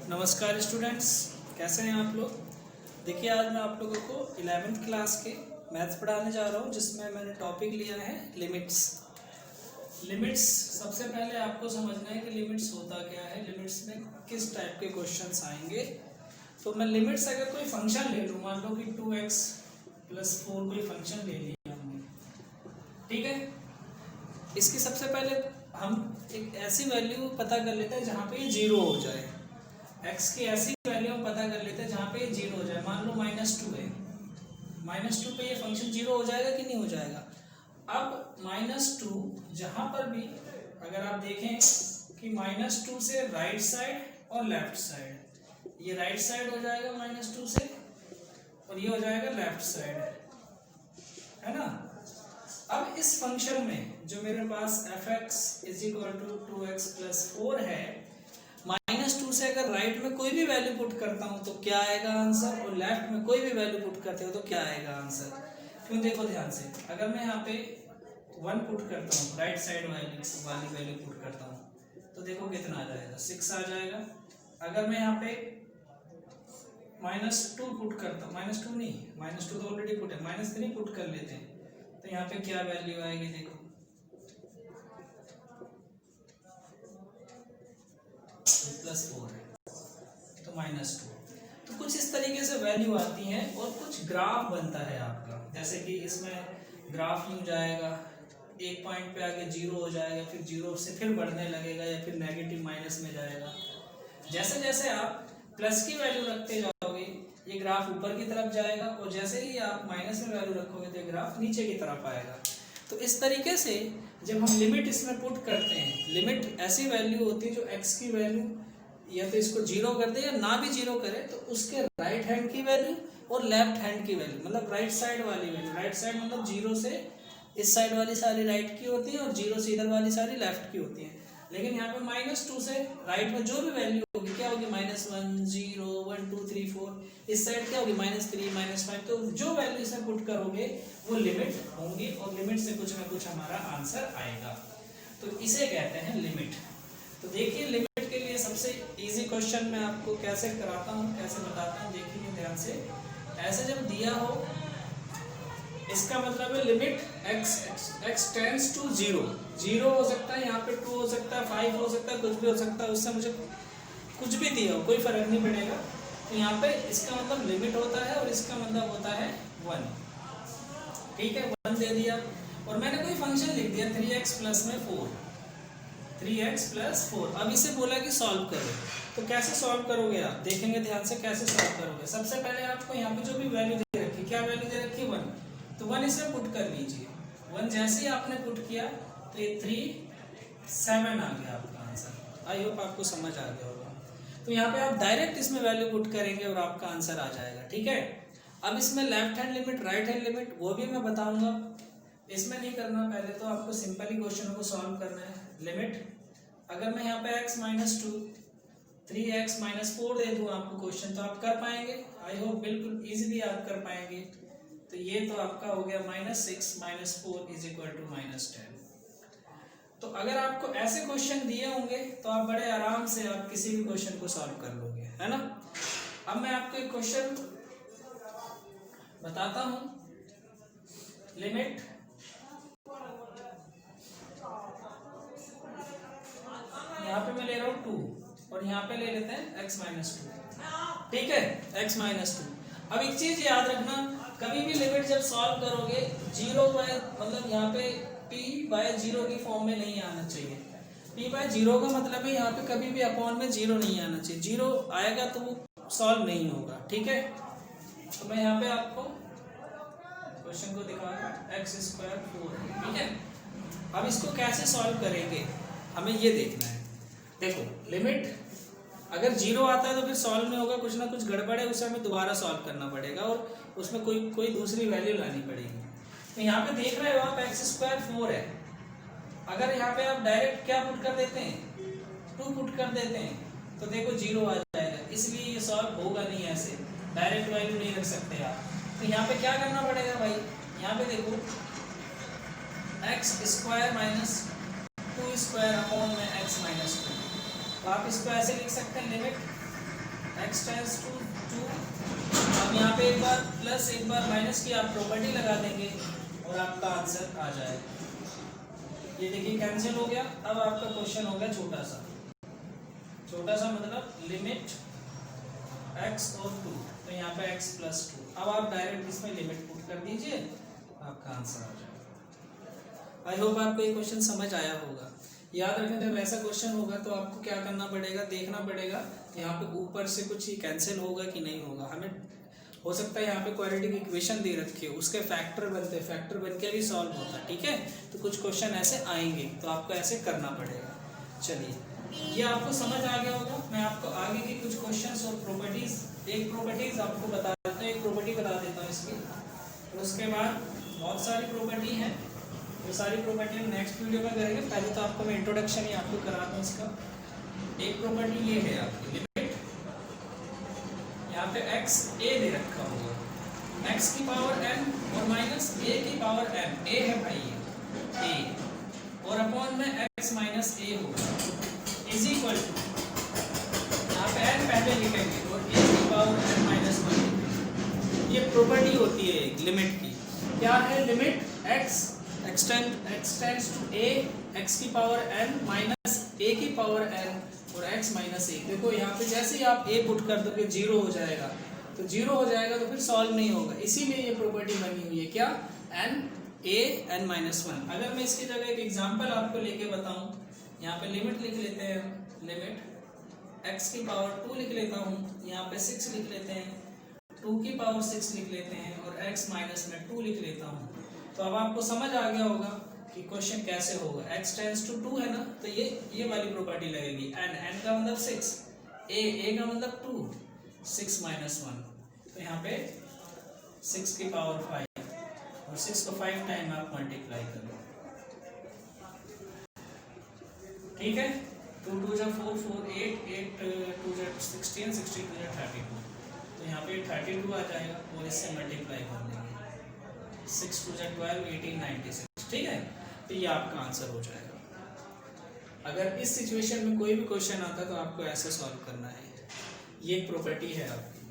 नमस्कार स्टूडेंट्स, कैसे हैं आप लोग। देखिए, आज मैं आप लोगों को 11th क्लास के मैथ्स पढ़ाने जा रहा हूं, जिसमें मैंने टॉपिक लिया है लिमिट्स। सबसे पहले आपको समझना है कि लिमिट्स होता क्या है, लिमिट्स में किस टाइप के क्वेश्चंस आएंगे। तो मैं लिमिट्स अगर कोई फंक्शन ले लूँ, मान लो कि 2x + 4 कोई फंक्शन ले लिया हमने, ठीक है। इसकी सबसे पहले हम एक ऐसी वैल्यू पता कर लेते हैं जहाँ पे ये 0 हो जाए। x की ऐसी वैल्यू हम पता कर लेते हैं जहाँ पे ये 0 हो जाए। मान लो -2 है, -2 पे ये फंक्शन 0 हो जाएगा कि नहीं हो जाएगा। अब -2 जहाँ पर भी अगर आप देखें कि -2 से राइट साइड और लेफ्ट साइड, ये राइट साइड हो जाएगा -2 से और ये हो जाएगा लेफ्ट साइड, है ना। अब इस फंक्शन में जो मेरे पास f(x) = 2x + 4 है, -2 से अगर राइट में कोई भी वैल्यू पुट करता हूं तो क्या आएगा आंसर, और लेफ्ट में कोई भी वैल्यू पुट करते हो तो क्या आएगा आंसर। क्यों, देखो ध्यान से, अगर मैं यहाँ पे 1 पुट करता हूँ, राइट साइड वाली वैल्यू पुट करता हूँ तो देखो कितना आ जाएगा, 6 आ जाएगा। अगर मैं यहाँ पे -2 पुट करता हूँ, -2 नहीं, -2 तो ऑलरेडी पुट है, -3 पुट कर लेते हैं तो यहाँ पे क्या वैल्यू आएगी, देखो +4 है तो -2। तो कुछ इस तरीके से वैल्यू आती हैं और कुछ ग्राफ बनता है आपका। जैसे कि इसमें ग्राफ यूं जाएगा, एक पॉइंट पे आके 0 हो जाएगा, फिर 0 से फिर बढ़ने लगेगा या फिर नेगेटिव माइनस में जाएगा। जैसे जैसे आप प्लस की वैल्यू रखते जाओगे ये ग्राफ ऊपर की तरफ जाएगा, और जैसे ही आप माइनस में वैल्यू रखोगे तो ये ग्राफ नीचे की तरफ आएगा। तो इस तरीके से जब हम लिमिट इसमें पुट करते हैं, लिमिट ऐसी वैल्यू होती है जो x की वैल्यू या तो इसको 0 कर दे या ना भी 0 करे, तो उसके राइट हैंड की वैल्यू और लेफ्ट हैंड की वैल्यू, मतलब राइट साइड वाली वैल्यू, राइट साइड मतलब 0 से इस साइड वाली सारी राइट की होती है और 0 से इधर वाली सारी लेफ्ट की होती है। लेकिन यहाँ पे -2 से राइट में जो भी वैल्यू होगी क्या होगी, -1 0 1 2 3 4, इस साइड क्या होगी -3 -5। तो जो वैल्यू इसमें पुट करोगे वो लिमिट होंगी और लिमिट से कुछ ना कुछ हमारा आंसर आएगा। तो इसे कहते हैं लिमिट। तो देखिए, लिमिट के लिए सबसे इजी क्वेश्चन मैं आपको कैसे कराता हूँ, कैसे बताता हूँ, देखिए ध्यान से। ऐसे जब दिया हो, इसका मतलब है लिमिट x टेंड्स टू 0 हो सकता है, यहाँ पे 2 हो सकता है, 5 हो सकता है, कुछ भी हो सकता है, उससे मुझे कुछ भी दिया हो कोई फर्क नहीं पड़ेगा। तो यहाँ पे इसका मतलब लिमिट होता है और इसका मतलब होता है 1, ठीक है। 1 दे दिया और मैंने कोई फंक्शन लिख दिया 3x + 4, 3x + 4। अब इसे बोला कि सॉल्व करो, तो कैसे सॉल्व करोगे आप देखेंगे ध्यान से कैसे सॉल्व करोगे। सबसे पहले आपको यहाँ पे जो भी वैल्यू दे रखी, क्या वैल्यू दे रखी, 1, तो 1 इसमें पुट कर लीजिए। 1 जैसे ही आपने पुट किया तो ये 3 7 आ गया आपका आंसर। आई होप आपको समझ आ गया होगा। तो यहाँ पे आप डायरेक्ट इसमें वैल्यू पुट करेंगे और आपका आंसर आ जाएगा, ठीक है। अब इसमें left hand limit, right hand limit, वो भी मैं बताऊंगा। इसमें नहीं करना, पहले तो आपको सिंपली क्वेश्चन को सॉल्व करना है। लिमिट, अगर मैं यहाँ पे x -2 3x - 4 दे दूँ आपको क्वेश्चन, तो आप कर पाएंगे। आई होप बिल्कुल इजीली आप कर पाएंगे। तो ये तो आपका हो गया -6 - 4 = -10। तो अगर आपको ऐसे क्वेश्चन दिए होंगे तो आप बड़े आराम से आप किसी भी क्वेश्चन को सॉल्व कर लोगे, है ना। अब मैं आपको एक क्वेश्चन बताता हूं। लिमिट यहाँ पे मैं ले रहा हूँ 2 और यहाँ पे ले लेते हैं x -2, ठीक है, x -2। अब एक चीज याद रखना, कभी भी लिमिट जब सॉल्व करोगे 0 बाय, मतलब यहाँ पे p/0 की फॉर्म में नहीं आना चाहिए। p/0 का मतलब है यहाँ पे कभी भी अपॉन में 0 नहीं आना चाहिए। 0 आएगा तो वो सॉल्व नहीं होगा, ठीक है। तो मैं यहाँ पे आपको क्वेश्चन को दिखा रहा हूँ, x² 4, ठीक है। अब इसको कैसे सॉल्व करेंगे हमें ये देखना है। देखो, लिमिट अगर 0 आता है तो फिर सॉल्व नहीं होगा, कुछ ना कुछ गड़बड़ है, उसे हमें दोबारा सॉल्व करना पड़ेगा और उसमें कोई दूसरी वैल्यू लानी पड़ेगी। तो यहाँ पे देख रहे हो आप x² 4 है। अगर यहाँ पे आप डायरेक्ट क्या पुट कर देते हैं, 2 पुट कर देते हैं, तो देखो 0 आ जाएगा, इसलिए ये सॉल्व होगा नहीं, ऐसे डायरेक्ट वैल्यू नहीं रख सकते आप। तो यहाँ पे क्या करना पड़ेगा भाई, यहाँ पे देखो x² - 2² अपॉन में x -2, तो आप इसको ऐसे लिख सकते हैं, लिमिट x टेंस टू 2, अब यहाँ पे एक बार प्लस एक बार माइनस की आप प्रॉपर्टी लगा देंगे और आपका आंसर आ जाएगा। ये देखिए कैंसिल हो गया। अब आपका क्वेश्चन हो गया छोटा सा, छोटा सा मतलब लिमिट x और 2, तो यहाँ पे x प्लस 2। अब आप डायरेक्ट इसमें लिमिट पुट कर दीजिए, आपका आंसर आ जाएगा। आई होप आपको ये क्वेश्चन समझ आया होगा। याद रखें जब ऐसा क्वेश्चन होगा तो आपको क्या करना पड़ेगा, देखना पड़ेगा यहाँ पे ऊपर से कुछ ही कैंसिल होगा कि नहीं होगा। हमें हो सकता है यहाँ पे क्वाड्रेटिक इक्वेशन दे रखी है, उसके फैक्टर बनते हैं, फैक्टर बन के भी सॉल्व होता है, ठीक है। तो कुछ क्वेश्चन ऐसे आएंगे तो आपको ऐसे करना पड़ेगा। चलिए ये आपको समझ आ गया होगा। मैं आपको आगे की कुछ क्वेश्चंस और प्रॉपर्टीज, एक प्रॉपर्टीज आपको बता देता हूँ, एक प्रॉपर्टी बता देता हूँ इसकी, तो उसके बाद बहुत सारी प्रॉपर्टी हैं, वो सारी प्रॉपर्टी हम नेक्स्ट वीडियो में करेंगे। पहले तो आपको मैं इंट्रोडक्शन ही आपको करा दूँ इसका। एक प्रॉपर्टी ये है आपकी लिमिट, यहाँ पे x a दे रखा होगा, x की पावर n और माइनस a की पावर n, a है भाई ये a, और अपॉन में x माइनस a होगा, इज इक्वल टू यहाँ पे n पहले लिखेंगे और a की पावर n माइनस 1। ये प्रॉपर्टी होती है एक लिमिट की। क्या है limit? x extends to a, x की पावर n माइनस a की पावर n और x माइनस 1। देखो यहाँ पे जैसे ही आप a पुट कर दोगे 0 हो जाएगा, तो 0 हो जाएगा तो फिर सॉल्व नहीं होगा, इसीलिए ये प्रॉपर्टी बनी हुई है। क्या? n a n minus 1। अगर मैं इसकी जगह एक एग्जांपल आपको लेके बताऊं, यहाँ पे लिमिट लिख लेते हैं, लिमिट x की पावर 2 लिख लेता हूँ, यहाँ पे 6 लिख लेते हैं, 2 की पावर 6 लिख लेते हैं और x माइनस में 2 लिख लेता हूँ। तो अब आपको समझ आ गया होगा कि क्वेश्चन कैसे होगा। x टेंस टू 2 है ना, तो ये वाली प्रॉपर्टी लगेगी। n का मतलब 6, a का मतलब 2, 6 माइनस 1, तो यहाँ पे 6 की पावर 5 और 6 को 5 टाइम आप मल्टीप्लाई करो, ठीक है। 2 2 जा 4 4 8 8 2 जा 16 16 2 जा 32, तो यहाँ पे 32 आ जाएगा और इससे मल्टीप्लाई कर देंगे, 6 2 जा 12 18 96, ठीक है। तो ये आपका आंसर हो जाएगा। अगर इस सिचुएशन में कोई भी क्वेश्चन आता है तो आपको ऐसे सॉल्व करना है। ये एक प्रॉपर्टी है आपकी,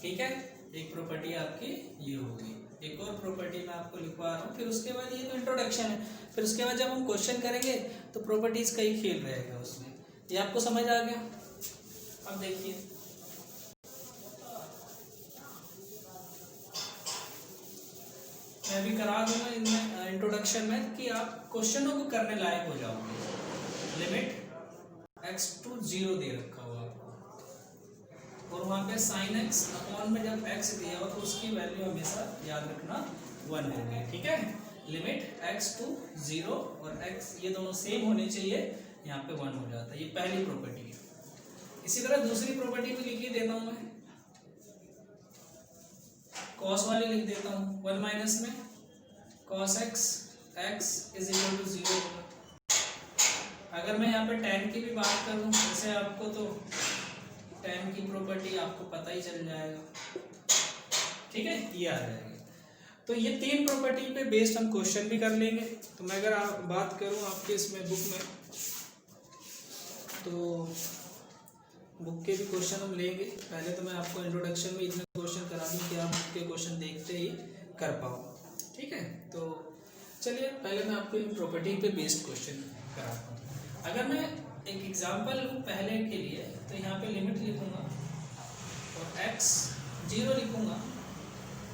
ठीक है। एक प्रॉपर्टी आपकी ये होगी। एक और प्रॉपर्टी मैं आपको लिखवा रहा हूँ, फिर उसके बाद ये तो इंट्रोडक्शन है, फिर उसके बाद जब हम क्वेश्चन करेंगे तो प्रॉपर्टीज का ही खेल रहेगा उसमें। ये आपको समझ आ गया? अब देखिए मैं भी करा दूंगा इनमें इंट्रोडक्शन में कि आप क्वेश्चनों को करने लायक हो जाओगे। लिमिट x टू 0 दे रखा होगा आपको और वहाँ पे sin x अपॉन में जब x दिया हो तो उसकी वैल्यू हमेशा याद रखना 1 होगी, ठीक है। लिमिट x टू 0 और x ये दोनों सेम होने चाहिए, यहाँ पे 1 हो जाता है। ये पहली प्रॉपर्टी है। इसी तरह दूसरी प्रॉपर्टी भी लिख ही देता हूँ मैं, कॉस वाली लिख देता हूँ। 1 माइनस में cos x is equal to 0 होगा। अगर मैं यहाँ पे tan की भी बात करूँ, जैसे आपको तो tan की प्रॉपर्टी आपको पता ही चल जाएगा, ठीक है, ये आ जाएगी। तो ये 3 प्रॉपर्टी पे बेस्ड हम क्वेश्चन भी कर लेंगे। तो मैं अगर आप बात करूँ आपके इसमें बुक में, तो बुक के भी क्वेश्चन हम लेंगे। पहले तो मैं आपको इंट्रोडक्शन में इतने क्वेश्चन करा दूँ कि आप बुक के क्वेश्चन देखते ही कर पाओ, ठीक है। तो चलिए पहले मैं आपको इन प्रॉपर्टी पे बेस्ड क्वेश्चन कराता हूँ। अगर मैं एक एग्जांपल लूँ पहले के लिए, तो यहाँ पे लिमिट लिखूँगा और x 0 लिखूँगा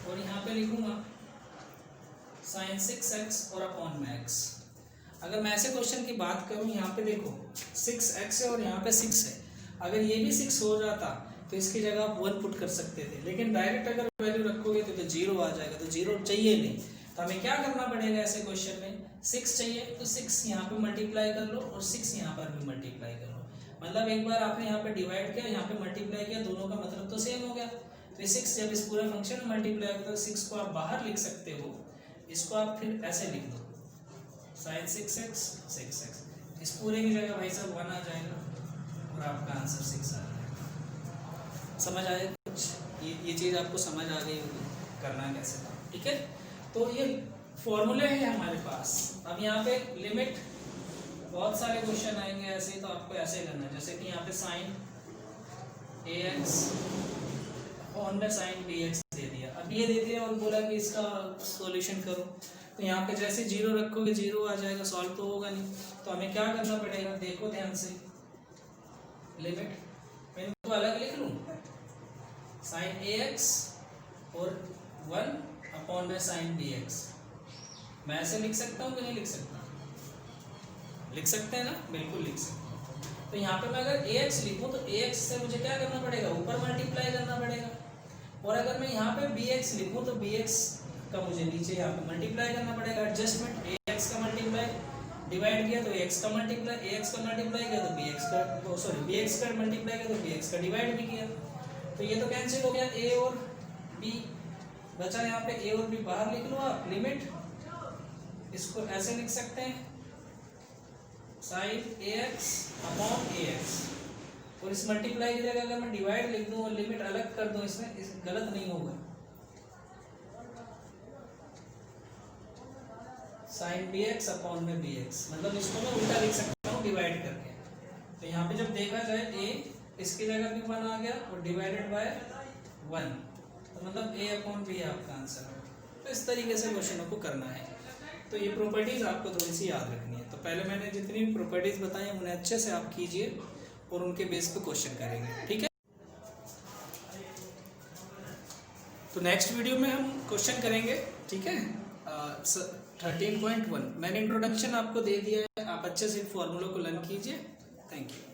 और यहाँ पे लिखूँगा sin 6x और अपॉन में x। अगर मैं ऐसे क्वेश्चन की बात करूँ, यहाँ पे देखो 6x है और यहाँ पे 6 है। अगर ये भी 6 हो जाता तो इसकी जगह आप 1 पुट कर सकते थे, लेकिन डायरेक्ट अगर वैल्यू रखोगे तो 0 आ जाएगा, तो 0 चाहिए नहीं। तो हमें क्या करना पड़ेगा ऐसे क्वेश्चन में? 6 चाहिए तो 6 यहाँ पे मल्टीप्लाई कर लो और 6 यहाँ पर भी मल्टीप्लाई कर लो। मतलब एक बार आपने यहाँ पे डिवाइड किया, यहाँ पे मल्टीप्लाई किया, दोनों का मतलब तो सेम हो गया। तो 6 जब इस पूरे फंक्शन में मल्टीप्लाई होता है, 6 को आप बाहर लिख सकते हो, इसको आप फिर ऐसे लिख दो sin 6x 6x, इस पूरे की जगह भाई साहब 1 आ जाएगा और आपका आंसर 6 आ जाएगा। समझ आया कुछ? ये चीज़ आपको समझ आ गई होगी करना कैसे था, ठीक है। तो ये फॉर्मूले हैं हमारे पास। अब यहाँ पे लिमिट, बहुत सारे क्वेश्चन आएंगे ऐसे, तो आपको ऐसे करना है, जैसे कि यहाँ पे साइन ए एक्स अपॉन में साइन बी एक्स दे दिया। अब ये दे दिया और बोला कि इसका सॉल्यूशन करो, तो यहाँ पे जैसे जीरो रखोगे जीरो आ जाएगा, सॉल्व तो होगा नहीं। तो हमें क्या करना पड़ेगा, देखो ध्यान से, लिमिट मैं इनको अलग लिख लूँ, साइन ए एक्स और 1 अपॉन में साइन बी एक्स। मैं ऐसे लिख सकता हूँ कि नहीं लिख सकता? लिख सकते हैं ना, बिल्कुल लिख सकते हैं। तो यहाँ पे मैं अगर ए एक्स लिखूँ तो ए एक्स से मुझे क्या करना पड़ेगा, ऊपर मल्टीप्लाई करना पड़ेगा। और अगर मैं यहाँ पे बी एक्स लिखूँ तो बी एक्स का मुझे नीचे यहाँ पे मल्टीप्लाई करना पड़ेगा, एडजस्टमेंट। ए एक्स का मल्टीप्लाई डिवाइड किया तो ए एक्स का मल्टीप्लाई, ए एक्स का मल्टीप्लाई किया तो बी एक्स का, सॉरी बी एक्स का मल्टीप्लाई किया तो बी एक्स का डिवाइड भी किया। तो ये तो कैंसिल हो गया, ए और बी बचा यहाँ पे, ए और बी बाहर लिख लो आप, लिमिट इसको ऐसे लिख सकते हैं, साइन ए एक्स अपॉन ए एक्स। और इस मल्टीप्लाई की जगह अगर मैं डिवाइड लिख दूं और लिमिट अलग कर दूं, इसमें इस गलत नहीं होगा, साइन बी एक्स अपॉन में बी एक्स, मतलब इसको मैं उल्टा लिख सकता हूँ डिवाइड करके। तो यहाँ पे जब देखा जाए ए इसकी जगह भी 1 आ गया और डिवाइडेड बाय 1, तो मतलब ए अपॉन बी आपका आंसर है। तो इस तरीके से क्वेश्चनों को करना है। तो ये प्रॉपर्टीज आपको थोड़ी सी याद रखनी है। तो पहले मैंने जितनी भी प्रॉपर्टीज बताई हैं उन्हें अच्छे से आप कीजिए और उनके बेस पे क्वेश्चन करेंगे, ठीक है। तो नेक्स्ट वीडियो में हम क्वेश्चन करेंगे, ठीक है। 13.1 मैंने इंट्रोडक्शन आपको दे दिया है, आप अच्छे से फॉर्मूलों को लर्न कीजिए। Thank you.